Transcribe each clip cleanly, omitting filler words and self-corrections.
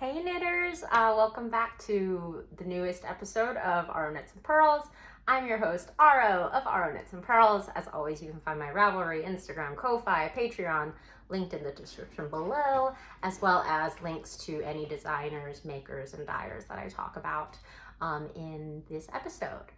Hey knitters, welcome back to the newest episode of Aro Knits and Purls. I'm your host, Aro of Aro Knits and Purls. As always, you can find my Ravelry, Instagram, Ko-Fi, Patreon linked in the description below, as well as links to any designers, makers, and dyers that I talk about in this episode.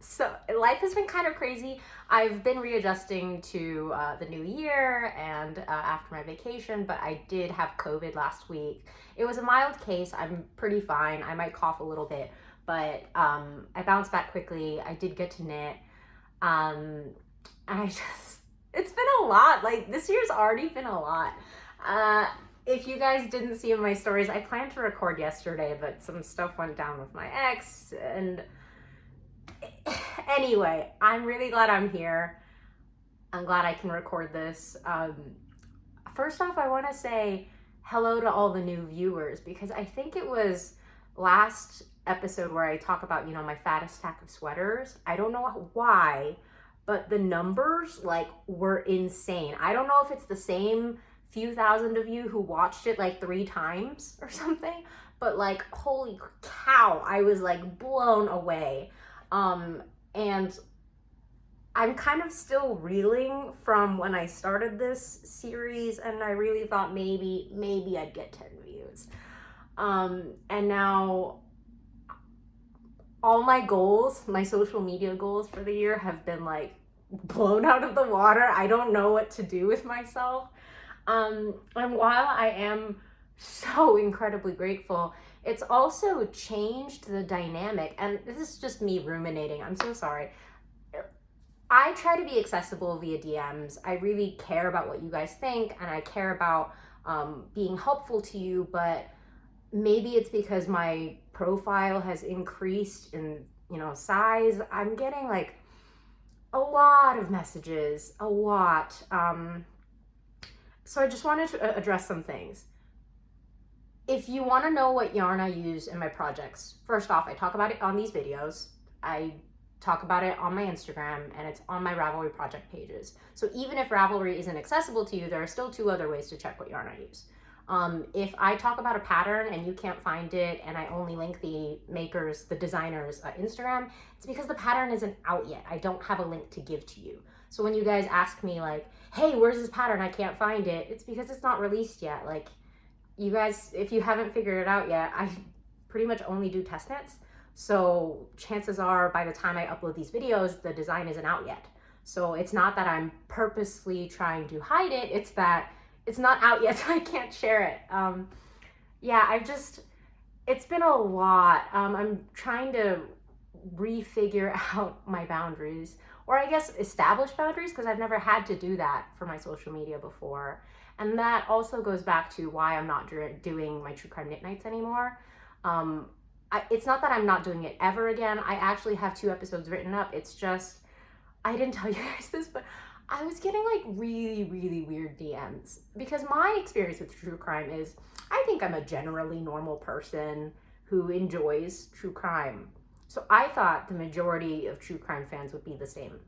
So life has been kind of crazy. I've been readjusting to the new year and after my vacation, but I did have COVID last week. It was a mild case. I'm pretty fine. I might cough a little bit, but I bounced back quickly. I did get to knit. And it's been a lot. Like, this year's already been a lot. If you guys didn't see in my stories, I planned to record yesterday, but some stuff went down with my ex, and anyway, I'm really glad I'm here. I'm glad I can record this. First off, I want to say hello to all the new viewers, because I think it was last episode where I talk about, my fattest stack of sweaters. I don't know why, but the numbers were insane. I don't know if it's the same few thousand of you who watched it 3 times or something, but holy cow, I was blown away. And I'm kind of still reeling from when I started this series, and I really thought maybe I'd get 10 views. And now all my goals, my social media goals for the year have been blown out of the water. I don't know what to do with myself. And while I am so incredibly grateful, it's also changed the dynamic, and this is just me ruminating. I'm so sorry. I try to be accessible via DMs. I really care about what you guys think, and I care about being helpful to you, but maybe it's because my profile has increased in, size. I'm getting a lot of messages, a lot. So I just wanted to address some things. If you want to know what yarn I use in my projects, first off, I talk about it on these videos. I talk about it on my Instagram, and it's on my Ravelry project pages. So even if Ravelry isn't accessible to you, there are still 2 other ways to check what yarn I use. If I talk about a pattern and you can't find it, and I only link the makers, the designers' Instagram, it's because the pattern isn't out yet. I don't have a link to give to you. So when you guys ask me hey, where's this pattern? I can't find it. It's because it's not released yet. You guys, if you haven't figured it out yet, I pretty much only do test knits. So chances are by the time I upload these videos, the design isn't out yet. So it's not that I'm purposely trying to hide it. It's that it's not out yet, so I can't share it. It's been a lot. I'm trying to refigure out my boundaries, or I guess establish boundaries, because I've never had to do that for my social media before. And that also goes back to why I'm not doing my true crime knit nights anymore. It's not that I'm not doing it ever again. I actually have 2 episodes written up. It's just, I didn't tell you guys this, but I was getting really, really weird DMs, because my experience with true crime is, I think I'm a generally normal person who enjoys true crime. So I thought the majority of true crime fans would be the same.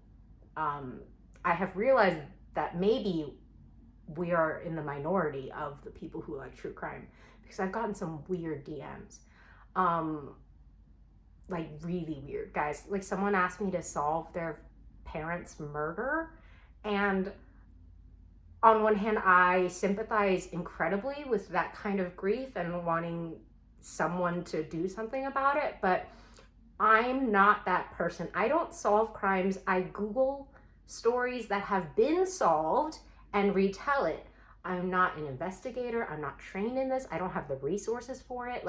I have realized that maybe we are in the minority of the people who like true crime, because I've gotten some weird DMs. Really weird, guys. Someone asked me to solve their parents' murder, and on one hand, I sympathize incredibly with that kind of grief and wanting someone to do something about it, but I'm not that person. I don't solve crimes. I Google stories that have been solved and retell it. I'm not an investigator. I'm not trained in this. I don't have the resources for it.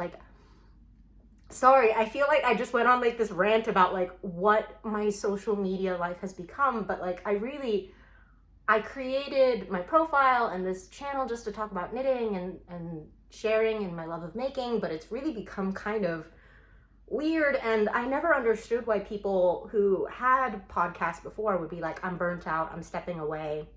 Sorry, I feel I just went on this rant about what my social media life has become, but I created my profile and this channel just to talk about knitting and sharing and my love of making, but it's really become kind of weird, and I never understood why people who had podcasts before would be I'm burnt out, I'm stepping away.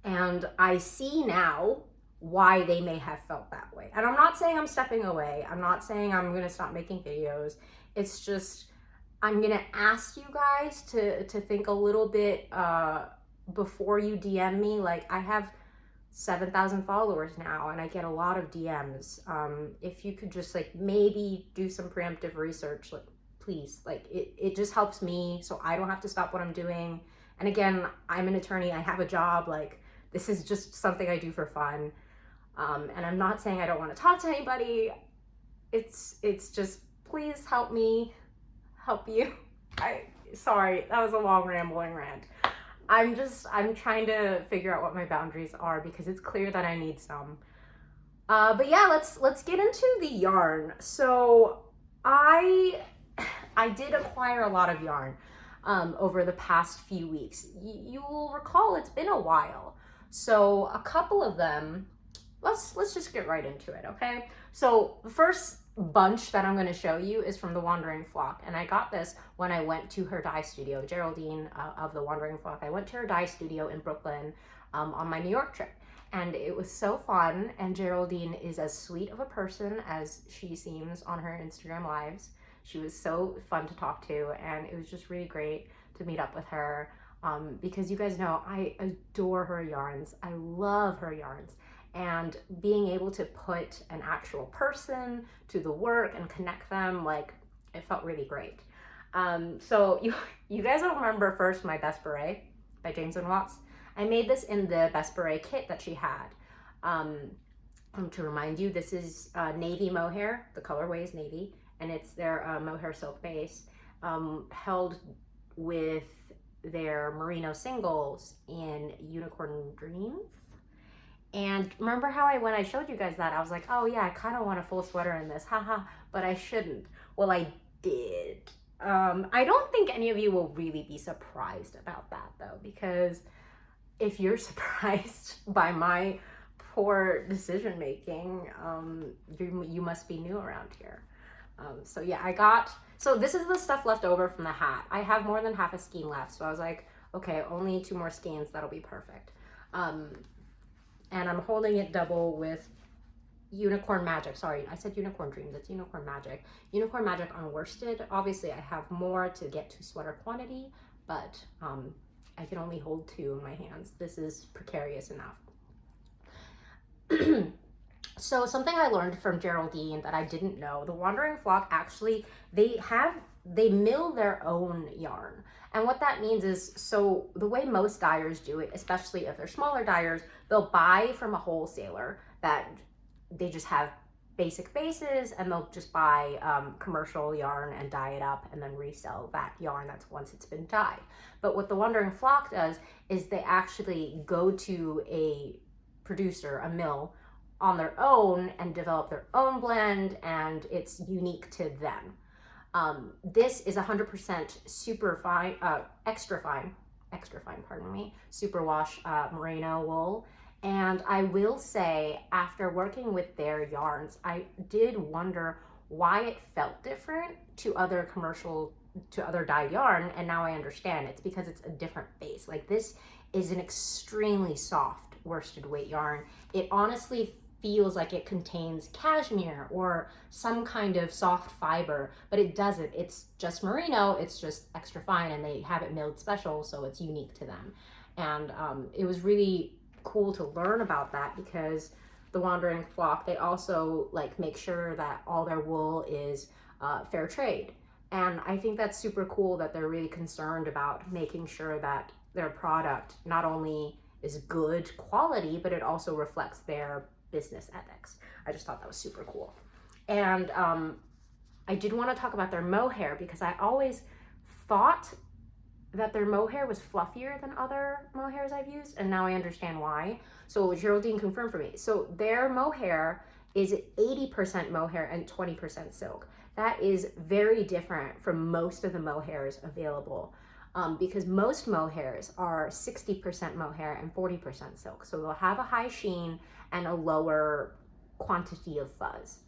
And I see now why they may have felt that way. And I'm not saying I'm stepping away. I'm not saying I'm going to stop making videos. It's just, I'm going to ask you guys to think a little bit before you DM me. I have 7,000 followers now, and I get a lot of DMs. If you could just like maybe do some preemptive research, like please, like it just helps me so I don't have to stop what I'm doing. And again, I'm an attorney, I have a job, like this is just something I do for fun. And I'm not saying I don't want to talk to anybody. It's just, please help me help you. Sorry, that was a long rambling rant. I'm trying to figure out what my boundaries are because it's clear that I need some. But yeah, let's get into the yarn. So I did acquire a lot of yarn over the past few weeks. You will recall it's been a while. So a couple of them, let's just get right into it, okay? So the first bunch that I'm going to show you is from the Wandering Flock, and I got this when I went to her dye studio. Geraldine of the Wandering Flock, I went to her dye studio in Brooklyn on my New York trip, and it was so fun. And Geraldine is as sweet of a person as she seems on her Instagram lives. She was so fun to talk to, and it was just really great to meet up with her because you guys know I adore her yarns. I love her yarns. And being able to put an actual person to the work and connect them, like, it felt really great. So you guys will remember first my Best Beret by James & Watts. I made this in the Best Beret kit that she had. To remind you, this is navy mohair. The colorway is navy, and it's their mohair silk base, held with their merino singles in Unicorn Dreams. And remember how when I showed you guys that, I was like, oh yeah, I kind of want a full sweater in this, haha, but I shouldn't. Well, I did. I don't think any of you will really be surprised about that though, because if you're surprised by my poor decision making, you must be new around here. So yeah, so this is the stuff left over from the hat. I have more than half a skein left, so I was like, okay, only 2 more skeins, that'll be perfect. And I'm holding it double with Unicorn Magic. Sorry, I said Unicorn Dreams. It's Unicorn Magic. Unicorn Magic unworsted. Obviously, I have more to get to sweater quantity, but I can only hold 2 in my hands. This is precarious enough. So something I learned from Geraldine that I didn't know, the Wandering Flock actually, they mill their own yarn. And what that means is, so the way most dyers do it, especially if they're smaller dyers, they'll buy from a wholesaler that they just have basic bases, and they'll just buy commercial yarn and dye it up and then resell that yarn that's once it's been dyed. But what the Wandering Flock does is they actually go to a producer, a mill, on their own and develop their own blend, and it's unique to them. This is 100% super fine, extra fine, pardon me, superwash merino wool. And I will say, after working with their yarns, I did wonder why it felt different to other dyed yarn, and now I understand. It's because it's a different base. Like, this is an extremely soft worsted weight yarn. It honestly feels like it contains cashmere or some kind of soft fiber, but it doesn't. It's just merino, it's just extra fine, and they have it milled special, so it's unique to them. And it was really cool to learn about that, because the Wandering Flock, they also like make sure that all their wool is fair trade. And I think that's super cool that they're really concerned about making sure that their product not only is good quality, but it also reflects their business ethics. I just thought that was super cool. And I did want to talk about their mohair, because I always thought that their mohair was fluffier than other mohairs I've used, and now I understand why. So Geraldine confirmed for me. So their mohair is 80% mohair and 20% silk. That is very different from most of the mohairs available, because most mohairs are 60% mohair and 40% silk. So they'll have a high sheen and a lower quantity of fuzz.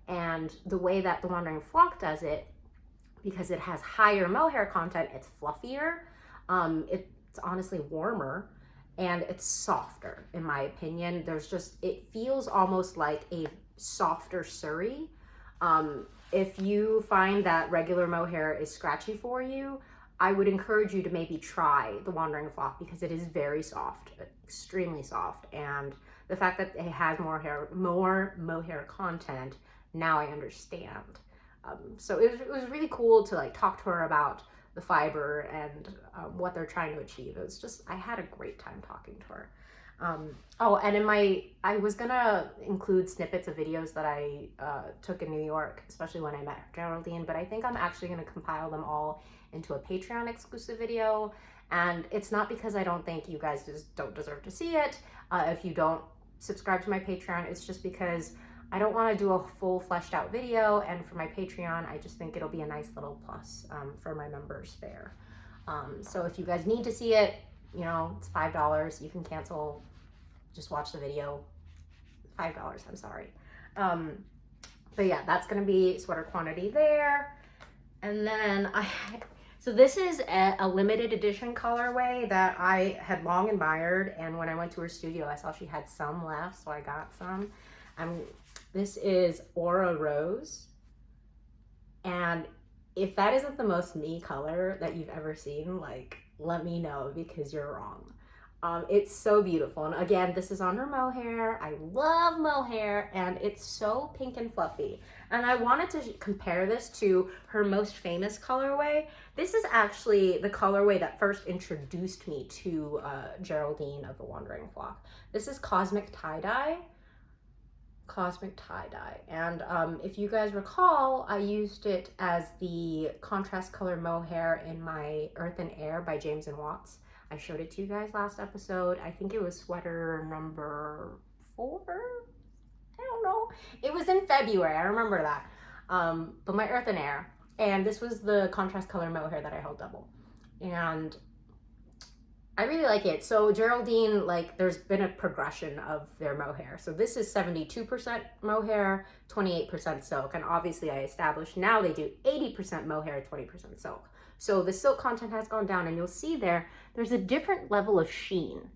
And the way that the Wandering Flock does it, because it has higher mohair content, it's fluffier, it's honestly warmer, and it's softer, in my opinion. It feels almost like a softer Suri. If you find that regular mohair is scratchy for you, I would encourage you to maybe try the Wandering Flock, because it is very soft, extremely soft, and the fact that it has more mohair content, now I understand. So it was really cool to like talk to her about the fiber and what they're trying to achieve. It was just, I had a great time talking to her. Oh, and I was gonna include snippets of videos that I took in New York, especially when I met Geraldine, but I think I'm actually gonna compile them all into a Patreon exclusive video. And it's not because I don't think you guys just don't deserve to see it. If you don't subscribe to my Patreon, it's just because I don't want to do a full fleshed out video, and for my Patreon, I just think it'll be a nice little plus for my members there. So if you guys need to see it, you know, it's $5. You can cancel, just watch the video. $5, I'm sorry. But yeah, that's gonna be sweater quantity there. And then so this is a limited edition colorway that I had long admired, and when I went to her studio, I saw she had some left, so I got some. This is Aura Rose, and if that isn't the most me color that you've ever seen, like, let me know, because you're wrong. It's so beautiful, and again, this is on her mohair. I love mohair, and it's so pink and fluffy. And I wanted to compare this to her most famous colorway. This is actually the colorway that first introduced me to Geraldine of the Wandering Flock. This is Cosmic Tie-Dye. And if you guys recall, I used it as the contrast color mohair in my Earth and Air by James and Watts. I showed it to you guys last episode. I think it was sweater number 4. I don't know. It was in February, I remember that. But my Earth and Air, and this was the contrast color mohair that I held double, and I really like it. So Geraldine, like, there's been a progression of their mohair. So this is 72% mohair, 28% silk. And obviously I established now they do 80% mohair, 20% silk. So the silk content has gone down, and you'll see there's a different level of sheen.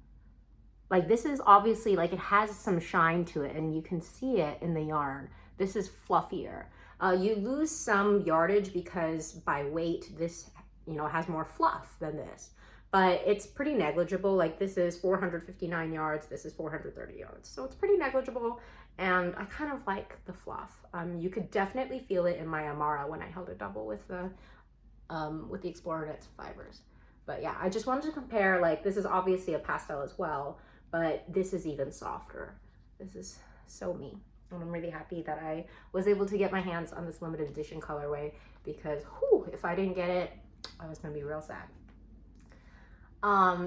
Like, this is obviously, like, it has some shine to it, and you can see it in the yarn. This is fluffier. You lose some yardage because by weight, this, you know, has more fluff than this. But it's pretty negligible. Like, this is 459 yards, this is 430 yards. So it's pretty negligible, and I kind of like the fluff. You could definitely feel it in my Amara when I held it double with the Explorer Knits fibers. But yeah, I just wanted to compare, like, this is obviously a pastel as well, but this is even softer. This is so me. And I'm really happy that I was able to get my hands on this limited edition colorway, because whew, if I didn't get it, I was gonna be real sad.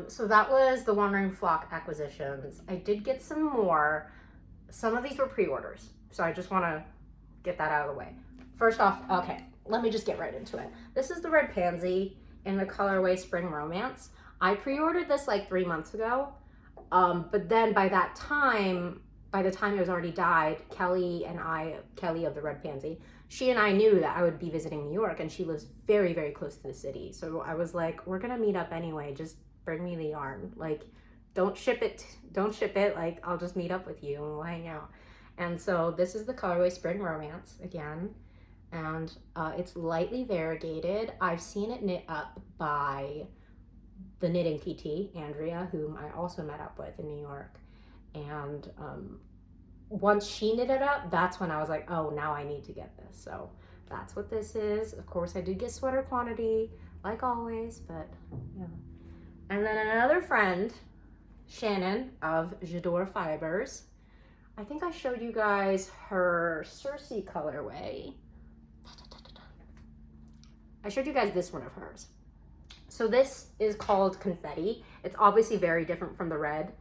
So that was the Wandering Flock acquisitions. I did get some more. Some of these were pre-orders, so I just want to get that out of the way. First off, okay, let me just get right into it. This is the Red Pansy in the colorway Spring Romance. I pre-ordered this like 3 months ago, but then by the time it was already dyed, Kelly of the Red Pansy, she and I knew that I would be visiting New York, and she lives very, very close to the city. So I was like, we're gonna meet up anyway, just bring me the yarn. Like, don't ship it, like, I'll just meet up with you and we'll hang out. And so this is the colorway Spring Romance again, and it's lightly variegated. I've seen it knit up by the knitting PT, Andrea, whom I also met up with in New York. And once she knitted up, that's when I was like, oh, now I need to get this. So that's what this is. Of course, I did get sweater quantity, like always, but yeah. And then another friend, Shannon of J'adore Fibers. I think I showed you guys her Circe colorway. I showed you guys this one of hers. So this is called Confetti. It's obviously very different from the red.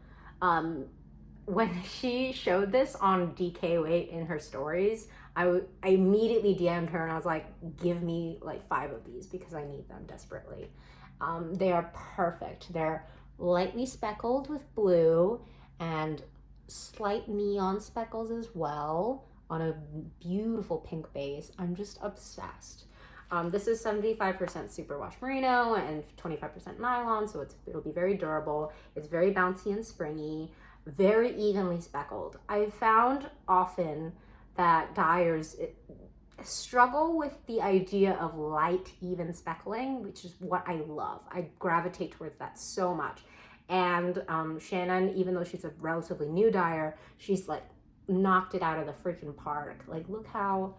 When she showed this on DK Weight in her stories, I immediately DM'd her and I was like, give me like 5 of these because I need them desperately. They are perfect. They're lightly speckled with blue and slight neon speckles as well on a beautiful pink base. I'm just obsessed. This is 75% superwash merino and 25% nylon, so it'll be very durable. It's very bouncy and springy, very evenly speckled. I've found often that dyers struggle with the idea of light, even speckling, which is what I love. I gravitate towards that so much. And Shannon, even though she's a relatively new dyer, she's like knocked it out of the freaking park. Like, look how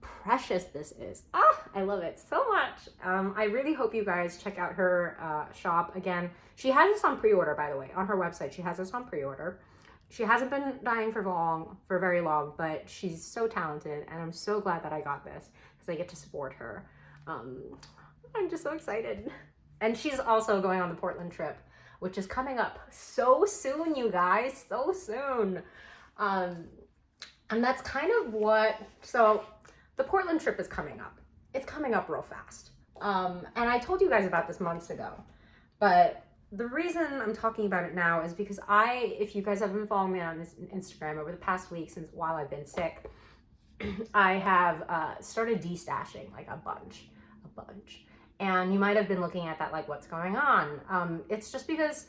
precious this is. Ah, I love it so much. I really hope you guys check out her shop. Again, she has this on pre-order, by the way. On her website, she has this on pre-order. She hasn't been dyeing for very long, but she's so talented, and I'm so glad that I got this because I get to support her. I'm just so excited. And she's also going on the Portland trip, which is coming up so soon, you guys, so soon. And that's kind of what, so the Portland trip is coming up. It's coming up real fast. And I told you guys about this months ago, but the reason I'm talking about it now is because if you guys have been following me on this Instagram over the past week while I've been sick, I have started destashing like a bunch. And you might have been looking at that like, what's going on? It's just because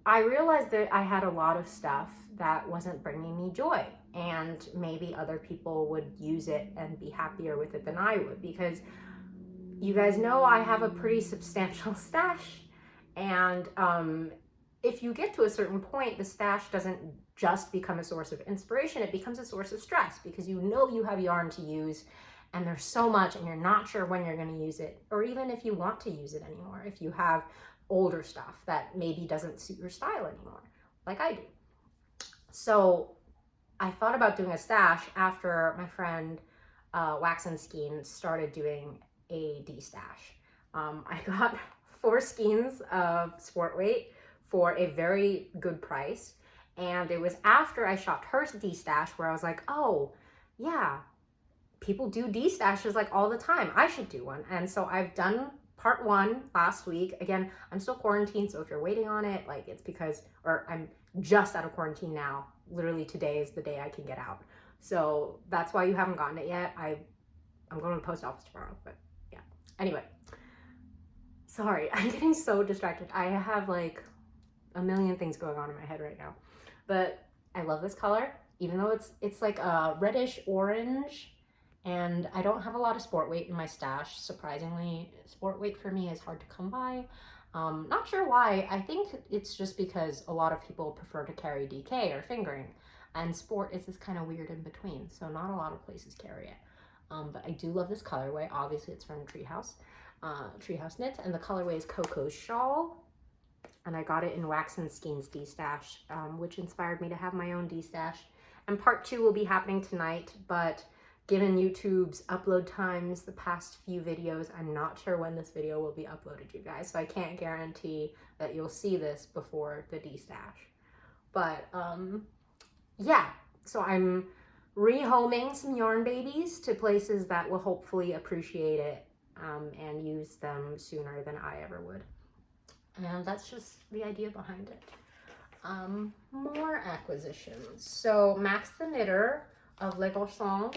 I realized that I had a lot of stuff that wasn't bringing me joy, and maybe other people would use it and be happier with it than I would, because you guys know I have a pretty substantial stash. And if you get to a certain point, the stash doesn't just become a source of inspiration, it becomes a source of stress, because you know you have yarn to use and there's so much and you're not sure when you're going to use it, or even if you want to use it anymore, if you have older stuff that maybe doesn't suit your style anymore, like I do. So I thought about doing a stash after my friend Wax and Skein started doing a de-stash. I got 4 skeins of sport weight for a very good price, and it was after I shopped her de-stash where I was like, oh yeah, people do de-stashes like all the time, I should do one. And so I've done part 1 last week. Again, I'm still quarantined, so if you're waiting on it, like, it's because, or I'm just out of quarantine now. Literally today is the day I can get out, so that's why you haven't gotten it yet. I'm going to the post office tomorrow, but yeah. Anyway, sorry, I'm getting so distracted. I have like a million things going on in my head right now, but I love this color, even though it's like a reddish orange, and I don't have a lot of sport weight in my stash. Surprisingly, sport weight for me is hard to come by. Not sure why. I think it's just because a lot of people prefer to carry DK or fingering, and sport is this kind of weird in between, so not a lot of places carry it. But I do love this colorway. Obviously it's from Treehouse Knits, and the colorway is Coco's Shawl, and I got it in Wax and Skein's de-stash, which inspired me to have my own de-stash. And part 2 will be happening tonight, but given YouTube's upload times the past few videos, I'm not sure when this video will be uploaded, you guys, so I can't guarantee that you'll see this before the de-stash. But yeah, so I'm rehoming some yarn babies to places that will hopefully appreciate it and use them sooner than I ever would. And that's just the idea behind it. More acquisitions. So Max the Knitter of Les Garçons.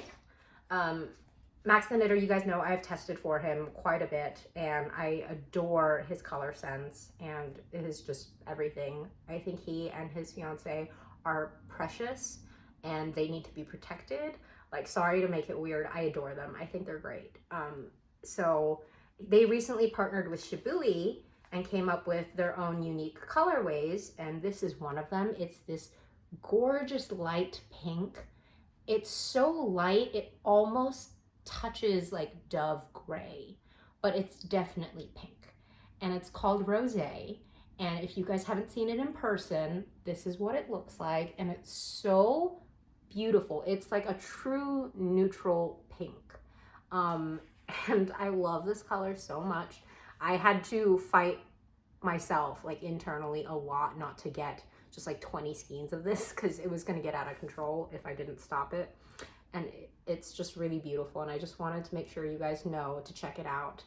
Max the Knitter, you guys know I've tested for him quite a bit, and I adore his color sense, and it is just everything. I think he and his fiance are precious, and they need to be protected. Like, sorry to make it weird, I adore them. I think they're great. So they recently partnered with Shibui and came up with their own unique colorways, and this is one of them. It's this gorgeous light pink. It's so light, it almost touches like dove gray, but it's definitely pink. And it's called Rosé. And if you guys haven't seen it in person, this is what it looks like. And it's so beautiful. It's like a true neutral pink. And I love this color so much. I had to fight myself like internally a lot not to get just like 20 skeins of this, because it was going to get out of control if I didn't stop it. And it's just really beautiful, and I just wanted to make sure you guys know to check it out.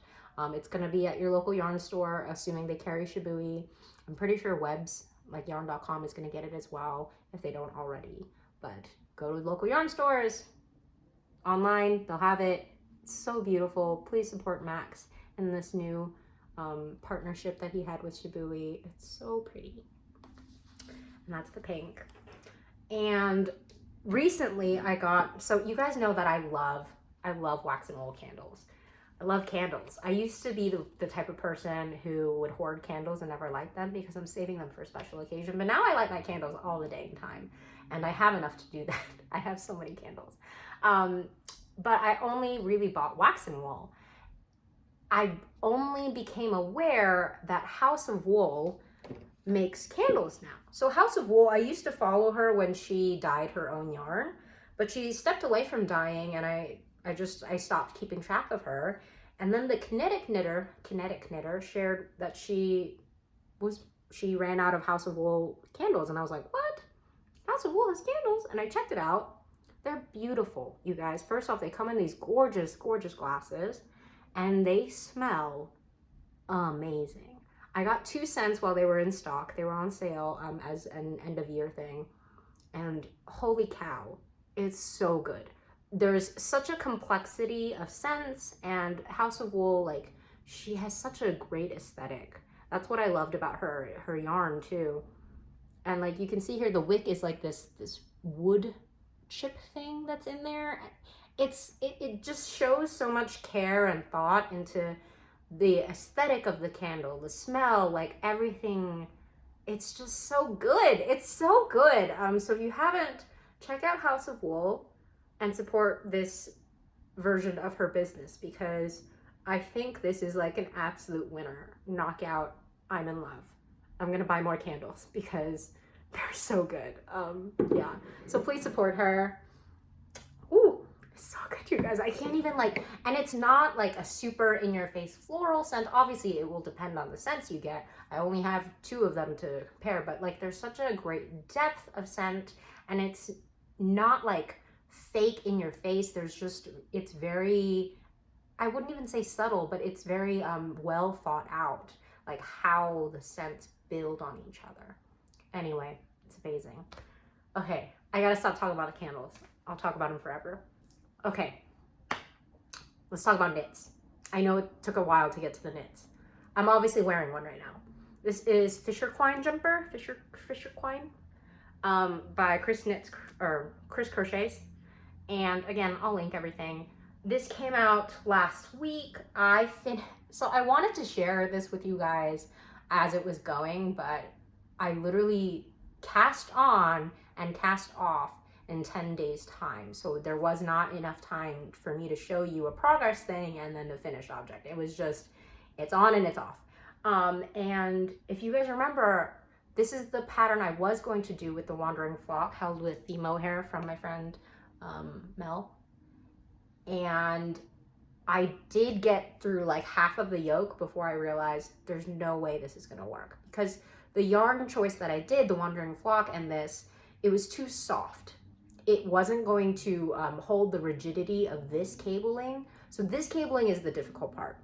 It's going to be at your local yarn store, assuming they carry Shibui. I'm pretty sure Webs, like yarn.com, is going to get it as well if they don't already. But go to local yarn stores, online, they'll have it. It's so beautiful. Please support Max in this new partnership that he had with Shibui. It's so pretty. And that's the pink. And recently I got, so you guys know that I love wax and wool candles. I love candles. I used to be the type of person who would hoard candles and never light them because I'm saving them for a special occasion. But now I light my candles all the dang time. And I have enough to do that. I have so many candles. But I only really bought wax and wool. I only became aware that House of Wool makes candles now. So House of Wool, I used to follow her when she dyed her own yarn, but she stepped away from dyeing, and I stopped keeping track of her. And then the Kinetic Knitter shared that she ran out of House of Wool candles, and I was like, what? House of Wool has candles? And I checked it out. They're beautiful, you guys. First off, they come in these gorgeous, gorgeous glasses, and they smell amazing. I got 2 scents while they were in stock. They were on sale as an end of year thing, and holy cow, it's so good. There's such a complexity of scents, and House of Wool, like, she has such a great aesthetic. That's what I loved about her yarn too. And like you can see here, the wick is like this wood chip thing that's in there. It just shows so much care and thought into the aesthetic of the candle, the smell, like everything. It's just so good. It's so good. So if you haven't, check out House of Wool and support this version of her business, because I think this is like an absolute winner. Knockout. I'm in love. I'm gonna buy more candles because they're so good. Yeah, so please support her. Ooh, it's so good, you guys. I can't even like, and it's not like a super in your face floral scent. Obviously it will depend on the scents you get. I only have 2 of them to compare, but like there's such a great depth of scent, and it's not like fake in your face. There's just, it's very, I wouldn't even say subtle, but it's very well thought out, like how the scents build on each other. Anyway, it's amazing. Okay, I gotta stop talking about the candles. I'll talk about them forever. Okay, let's talk about knits. I know it took a while to get to the knits. I'm obviously wearing one right now. This is Fisherquine Jumper, Fisherquine, by Chris Crochets. And again, I'll link everything. This came out last week. So I wanted to share this with you guys as it was going, but I literally cast on and cast off in 10 days time. So there was not enough time for me to show you a progress thing and then the finished object. It was just, it's on and it's off. And if you guys remember, this is the pattern I was going to do with the Wandering Flock, held with the Mohair from my friend Mel. And I did get through like half of the yoke before I realized there's no way this is gonna work, because the yarn choice that I did, the Wandering Flock and this, it was too soft. It wasn't going to hold the rigidity of this cabling. So this cabling is the difficult part.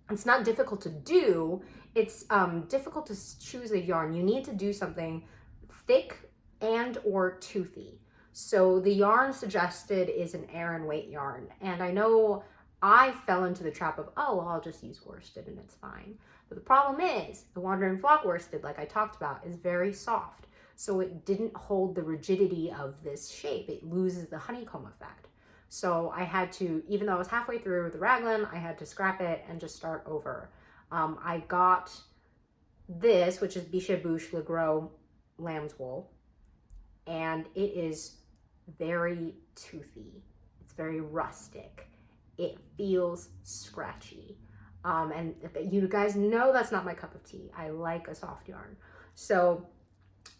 It's not difficult to do, it's difficult to choose a yarn. You need to do something thick and or toothy. So the yarn suggested is an Aran weight yarn. And I know I fell into the trap of, oh, well, I'll just use worsted and it's fine. But the problem is the Wandering Flock worsted, like I talked about, is very soft. So it didn't hold the rigidity of this shape. It loses the honeycomb effect. So I had to, even though I was halfway through the raglan, I had to scrap it and just start over. I got this, which is Biches Le Gros Lambswool, and it is very toothy. It's very rustic. It feels scratchy. And you guys know that's not my cup of tea. I like a soft yarn. So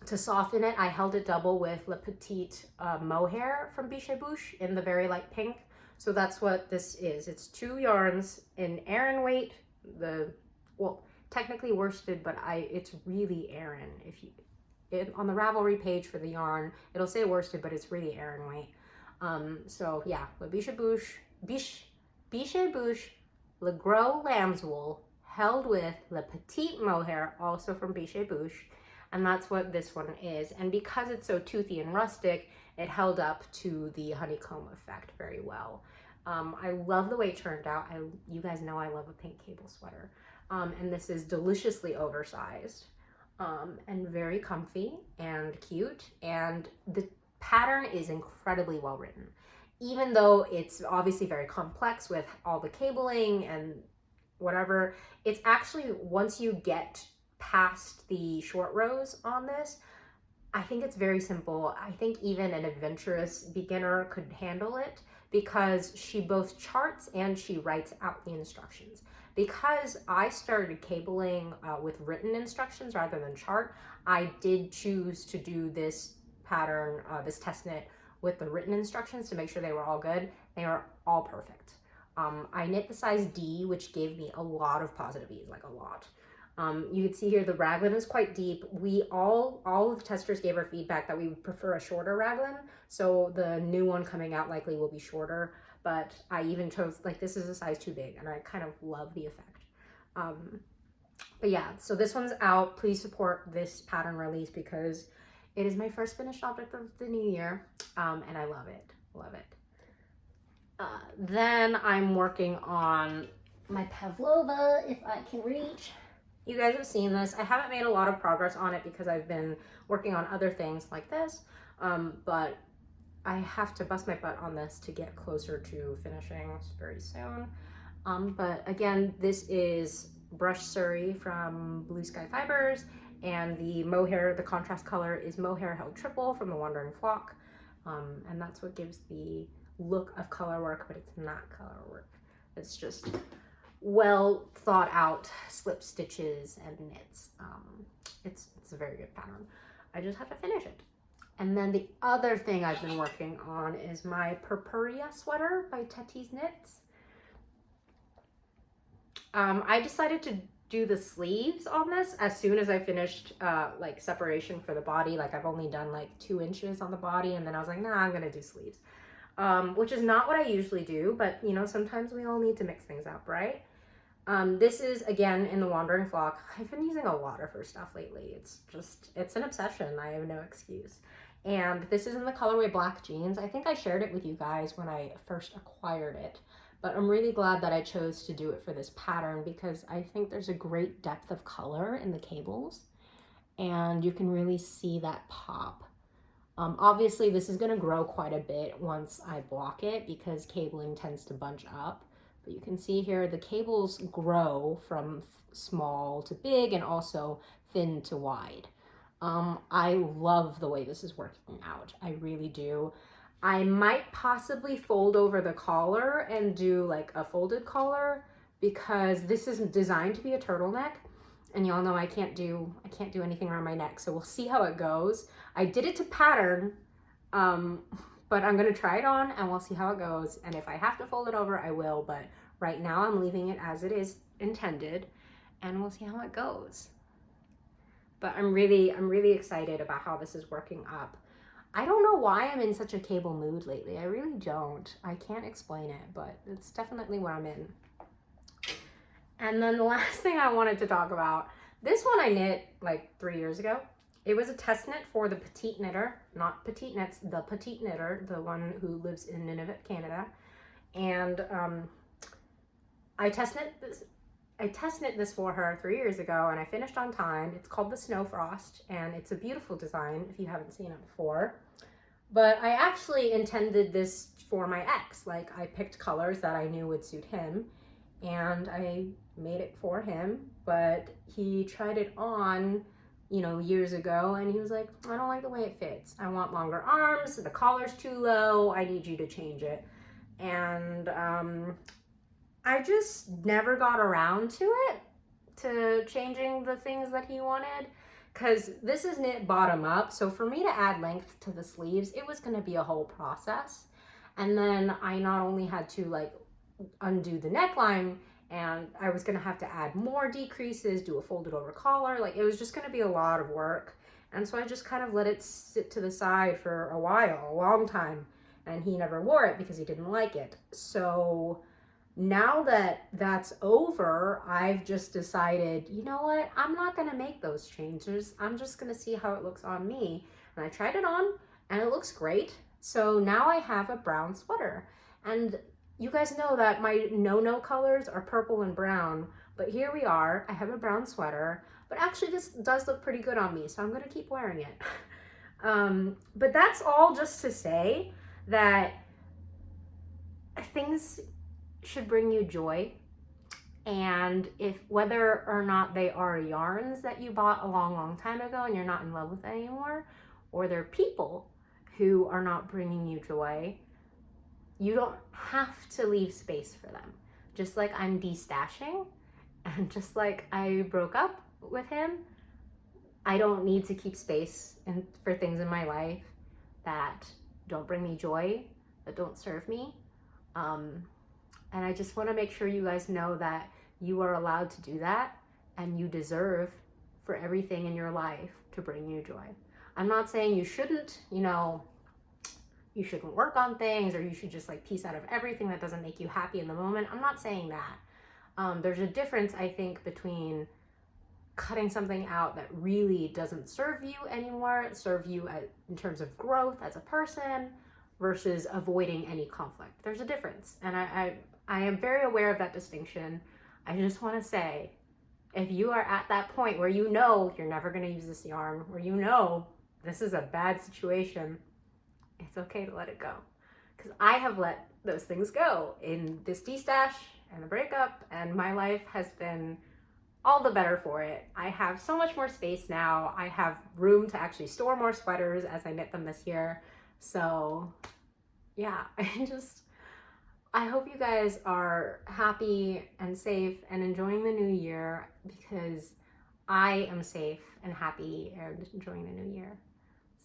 to soften it, I held it double with Le Petite Mohair from Biches in the very light pink. So that's what this is. It's 2 yarns in Aran weight. Well, technically worsted, but it's really Aran. On the Ravelry page for the yarn, it'll say worsted, but it's really Aran weight. So yeah, Le Biches Le Gros Lambswool, held with Le Petite Mohair, also from Biches, and that's what this one is. And because it's so toothy and rustic, it held up to the honeycomb effect very well. I love the way it turned out. You guys know I love a pink cable sweater. And this is deliciously oversized and very comfy and cute. And the pattern is incredibly well written. even though it's obviously very complex with all the cabling and whatever, it's actually, once you get past the short rows on this, I think it's very simple. I think even an adventurous beginner could handle it because she both charts and she writes out the instructions. Because I started cabling with written instructions rather than chart, I did choose to do this pattern, this test knit, with the written instructions to make sure they were all good. They are all perfect. I knit the size D, which gave me a lot of positive E's, like a lot. You can see here the raglan is quite deep. We all of the testers gave our feedback that we would prefer a shorter raglan, so the new one coming out likely will be shorter, but I even chose, like, this is a size too big, and I kind of love the effect. But yeah, so this one's out. Please support this pattern release because it is my first finished object of the new year, and I love it, love it. Then I'm working on my Pavlova, if I can reach. You guys have seen this. I haven't made a lot of progress on it because I've been working on other things like this, but I have to bust my butt on this to get closer to finishing very soon. But again, this is Brush Suri from Blue Sky Fibers, and the Mohair, the contrast color is Mohair held triple from the Wandering Flock, and that's what gives the look of color work, but it's not color work. It's just well thought out slip stitches and knits. It's a very good pattern. I just have to finish it. And then the other thing I've been working on is my Purpurea sweater by Teti's Knits. I decided to do the sleeves on this as soon as I finished like separation for the body. Like, I've only done like 2 inches on the body, and then I was like, nah, I'm gonna do sleeves. Which is not what I usually do, but you know, sometimes we all need to mix things up, right? This is again in the Wandering Flock. I've been using a lot of her stuff lately. It's an obsession. I have no excuse. And this is in the colorway Black Jeans. I think I shared it with you guys when I first acquired it, but I'm really glad that I chose to do it for this pattern because I think there's a great depth of color in the cables and you can really see that pop. Obviously this is going to grow quite a bit once I block it because cabling tends to bunch up, but you can see here the cables grow from small to big and also thin to wide. I love the way this is working out. I really do. I might possibly fold over the collar and do like a folded collar because this is designed to be a turtleneck, and y'all know I can't do anything around my neck, so we'll see how it goes. I did it to pattern, but I'm gonna try it on and we'll see how it goes, and if I have to fold it over I will, but right now I'm leaving it as it is intended and we'll see how it goes. But I'm really excited about how this is working up. I don't know why I'm in such a cable mood lately. I really don't. I can't explain it, but it's definitely what I'm in. And then the last thing I wanted to talk about, this one I knit like 3 years ago. It was a test knit for the Petite knitter, not Petite Knits, the Petite knitter, the one who lives in Nunavut, Canada. And I test knit this for her 3 years ago and I finished on time. It's called the Snofrost and it's a beautiful design if you haven't seen it before. But I actually intended this for my ex. Like, I picked colors that I knew would suit him and I made it for him, but he tried it on, you know, years ago and he was like, I don't like the way it fits. I want longer arms, the collar's too low, I need you to change it. And I just never got around to changing the things that he wanted, because this is knit bottom up, so for me to add length to the sleeves, it was going to be a whole process. And then I not only had to like undo the neckline, and I was going to have to add more decreases, do a folded over collar, like it was just going to be a lot of work. And so I just kind of let it sit to the side for a while, a long time, and he never wore it because he didn't like it. So now that that's over, I've just decided, you know what, I'm not going to make those changes. I'm just going to see how it looks on me. And I tried it on and it looks great. So now I have a brown sweater. And you guys know that my no-no colors are purple and brown, but here we are. I have a brown sweater, but actually this does look pretty good on me, so I'm going to keep wearing it. But that's all just to say that things should bring you joy. And if whether or not they are yarns that you bought a long time ago and you're not in love with anymore, or they're people who are not bringing you joy, you don't have to leave space for them. Just like I'm destashing, and just like I broke up with him, I don't need to keep space for things in my life that don't bring me joy, that don't serve me. And I just want to make sure you guys know that you are allowed to do that, and you deserve for everything in your life to bring you joy. I'm not saying you shouldn't, you shouldn't work on things, or you should just like piece out of everything that doesn't make you happy in the moment. I'm not saying that. There's a difference, I think, between cutting something out that really doesn't serve you anymore, serve you in terms of growth as a person, versus avoiding any conflict. There's a difference, and I am very aware of that distinction. I just want to say, if you are at that point where you know you're never going to use this yarn, where you know this is a bad situation, it's okay to let it go. Because I have let those things go in this destash and the breakup, and my life has been all the better for it. I have so much more space now. I have room to actually store more sweaters as I knit them this year. So yeah, I hope you guys are happy and safe and enjoying the new year, because I am safe and happy and enjoying the new year.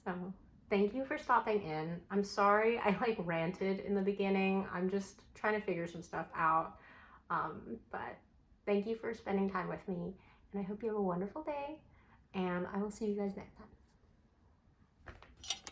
So thank you for stopping in. I'm sorry I like ranted in the beginning. I'm just trying to figure some stuff out. But thank you for spending time with me, and I hope you have a wonderful day, and I will see you guys next time.